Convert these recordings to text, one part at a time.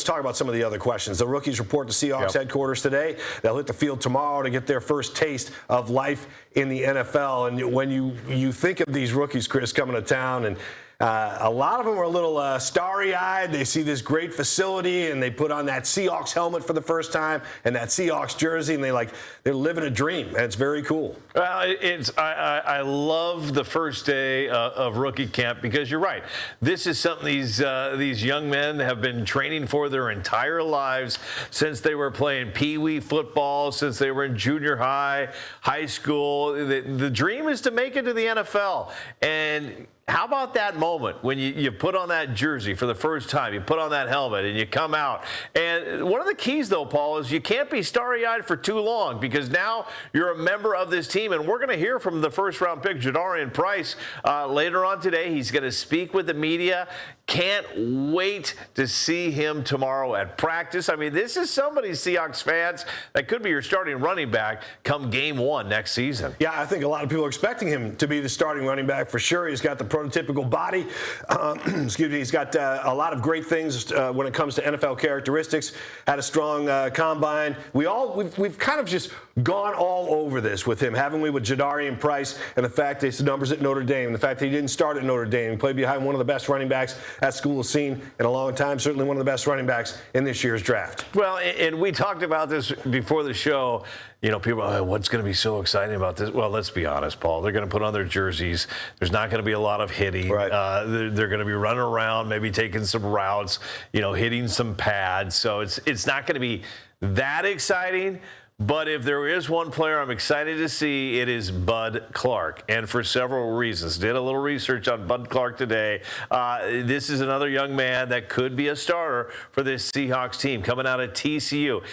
talk about some of the other questions. The rookies report to Seahawks headquarters today. They'll hit the field tomorrow to get their first taste of life in the NFL. And when you think of these rookies, Chris, coming to town, and a lot of them are a little starry-eyed. They see this great facility, and they put on that Seahawks helmet for the first time and that Seahawks jersey, and they're living a dream, and it's very cool. Well, I love the first day of rookie camp because you're right. This is something these young men have been training for their entire lives since they were playing pee-wee football, since they were in junior high, high school. The dream is to make it to the NFL, and how about that moment when you put on that jersey for the first time, you put on that helmet, and you come out? And one of the keys, though, Paul, is you can't be starry-eyed for too long because now you're a member of this team. And we're going to hear from the first-round pick, Jadarian Price, later on today. He's going to speak with the media. Can't wait to see him tomorrow at practice. I mean, this is somebody, Seahawks fans, that could be your starting running back come game one next season. Yeah, I think a lot of people are expecting him to be the starting running back for sure. He's got the prototypical body. Excuse me. He's got a lot of great things when it comes to NFL characteristics. Had a strong combine. We've kind of just gone all over this with him, haven't we, with Jadarian Price and the fact that his numbers at Notre Dame, the fact that he didn't start at Notre Dame. He played behind one of the best running backs that school has seen in a long time, certainly one of the best running backs in this year's draft. Well, and we talked about this before the show. You know, people are, what's going to be so exciting about this? Well, let's be honest, Paul. They're going to put on their jerseys. There's not going to be a lot of hitting. Right. They're going to be running around, maybe taking some routes, hitting some pads. So it's not going to be that exciting. But if there is one player I'm excited to see, it is Bud Clark, and for several reasons. Did a little research on Bud Clark today. This is another young man that could be a starter for this Seahawks team coming out of TCU.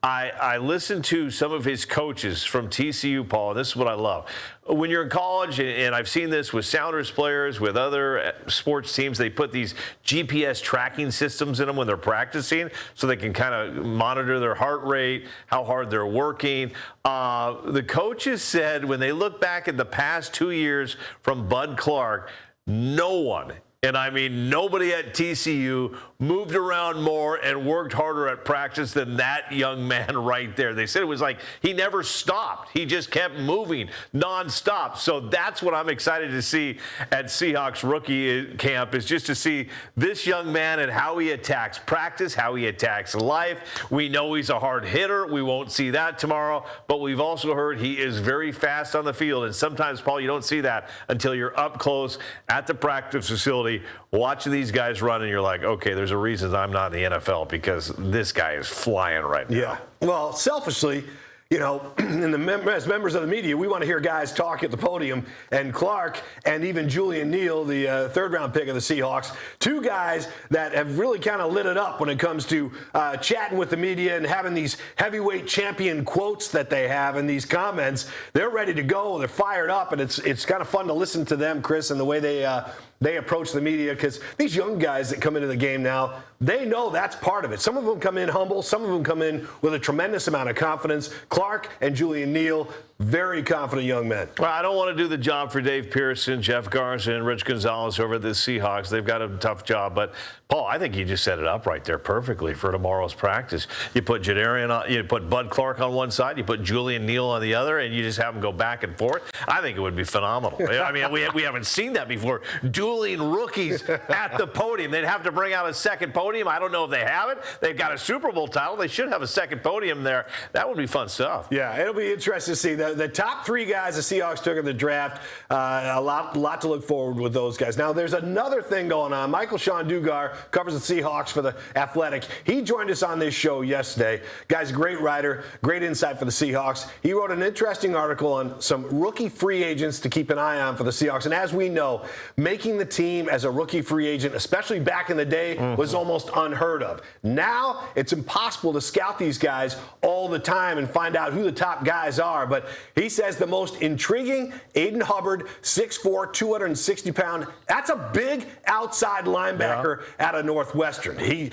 I listened to some of his coaches from TCU, Paul, and this is what I love. When you're in college, and I've seen this with Sounders players, with other sports teams, they put these GPS tracking systems in them when they're practicing so they can kind of monitor their heart rate, how hard they're working. The coaches said when they look back at the past 2 years from Bud Clark, no one, and I mean nobody at TCU, moved around more and worked harder at practice than that young man right there. They said it was like he never stopped. He just kept moving nonstop. So that's what I'm excited to see at Seahawks rookie camp, is just to see this young man and how he attacks practice, how he attacks life. We know he's a hard hitter. We won't see that tomorrow, but we've also heard he is very fast on the field. And sometimes, Paul, you don't see that until you're up close at the practice facility watching these guys run, and you're like, okay, there's a reason I'm not in the NFL because this guy is flying right now. Yeah. Well, selfishly, as members of the media, we want to hear guys talk at the podium. And Clark and even Julian Neal, the third-round pick of the Seahawks, two guys that have really kind of lit it up when it comes to chatting with the media and having these heavyweight champion quotes that they have and these comments. They're ready to go. They're fired up, and it's kind of fun to listen to them, Chris, and the way they approach the media, because these young guys that come into the game now, they know that's part of it. Some of them come in humble. Some of them come in with a tremendous amount of confidence. Clark and Julian Neal, very confident young men. Well, I don't want to do the job for Dave Pearson, Jeff Garza, and Rich Gonzalez over at the Seahawks. They've got a tough job. But, Paul, I think you just set it up right there perfectly for tomorrow's practice. You put Jadarian on, you put Bud Clark on one side, you put Julian Neal on the other, and you just have them go back and forth. I think it would be phenomenal. I mean, we haven't seen that before. Dueling rookies at the podium. They'd have to bring out a second podium. I don't know if they have it. They've got a Super Bowl title. They should have a second podium there. That would be fun stuff. Yeah, it'll be interesting to see. The top three guys the Seahawks took in the draft, a lot to look forward with those guys. Now, there's another thing going on. Michael Sean Dugar covers the Seahawks for The Athletic. He joined us on this show yesterday. Guy's a great writer, great insight for the Seahawks. He wrote an interesting article on some rookie free agents to keep an eye on for the Seahawks. And as we know, making the team as a rookie free agent, especially back in the day, was almost unheard of. Now, it's impossible to scout these guys all the time and find out who the top guys are. But he says the most intriguing, Aiden Hubbard, 6'4", 260-pound. That's a big outside linebacker out of Northwestern. He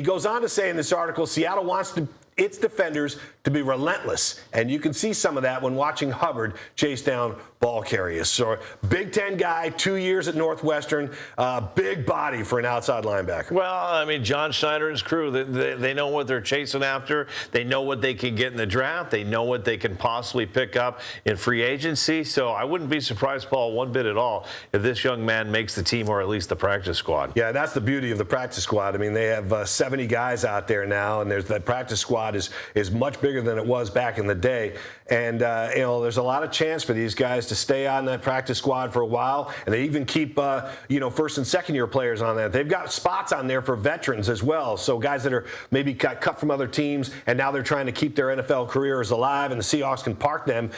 goes on to say in this article, Seattle wants to its defenders to be relentless. And you can see some of that when watching Hubbard chase down ball carriers. So Big Ten guy, 2 years at Northwestern, big body for an outside linebacker. Well, I mean, John Schneider and his crew, they know what they're chasing after. They know what they can get in the draft. They know what they can possibly pick up in free agency. So I wouldn't be surprised, Paul, one bit at all, if this young man makes the team or at least the practice squad. Yeah, that's the beauty of the practice squad. I mean, they have 70 guys out there now, and that practice squad is much bigger than it was back in the day. And, there's a lot of chance for these guys to stay on that practice squad for a while, and they even keep, first and second year players on that. They've got spots on there for veterans as well, so guys that are maybe got cut from other teams, and now they're trying to keep their NFL careers alive, and the Seahawks can park them.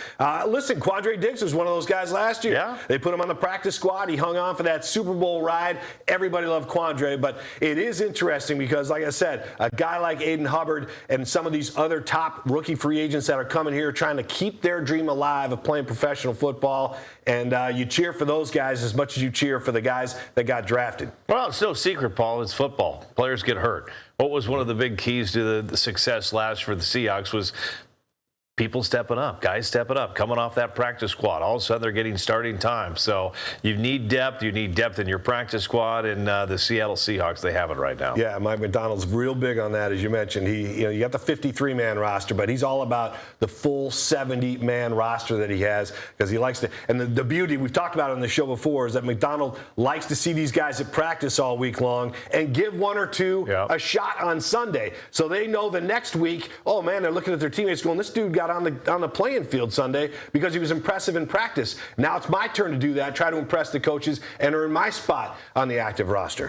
Listen, Quandre Diggs was one of those guys last year. Yeah. They put him on the practice squad. He hung on for that Super Bowl ride. Everybody loved Quandre, but it is interesting because, like I said, a guy like Aiden Hubbard and some of these other top rookie free agents that are coming here trying to keep their dream alive of playing professional football, and you cheer for those guys as much as you cheer for the guys that got drafted. Well, it's no secret, Paul. It's football. Players get hurt. What was one of the big keys to the success last for the Seahawks was people stepping up, guys stepping up, coming off that practice squad. All of a sudden, they're getting starting time. So you need depth. You need depth in your practice squad, and the Seattle Seahawks, they have it right now. Yeah, Mike McDonald's real big on that, as you mentioned. You got the 53-man roster, but he's all about the full 70-man roster that he has because he likes to. And the beauty we've talked about on the show before is that McDonald likes to see these guys at practice all week long and give one or two a shot on Sunday, so they know the next week. Oh man, they're looking at their teammates going, "This dude got on the playing field Sunday because he was impressive in practice. Now it's my turn to do that, try to impress the coaches and earn my spot on the active roster."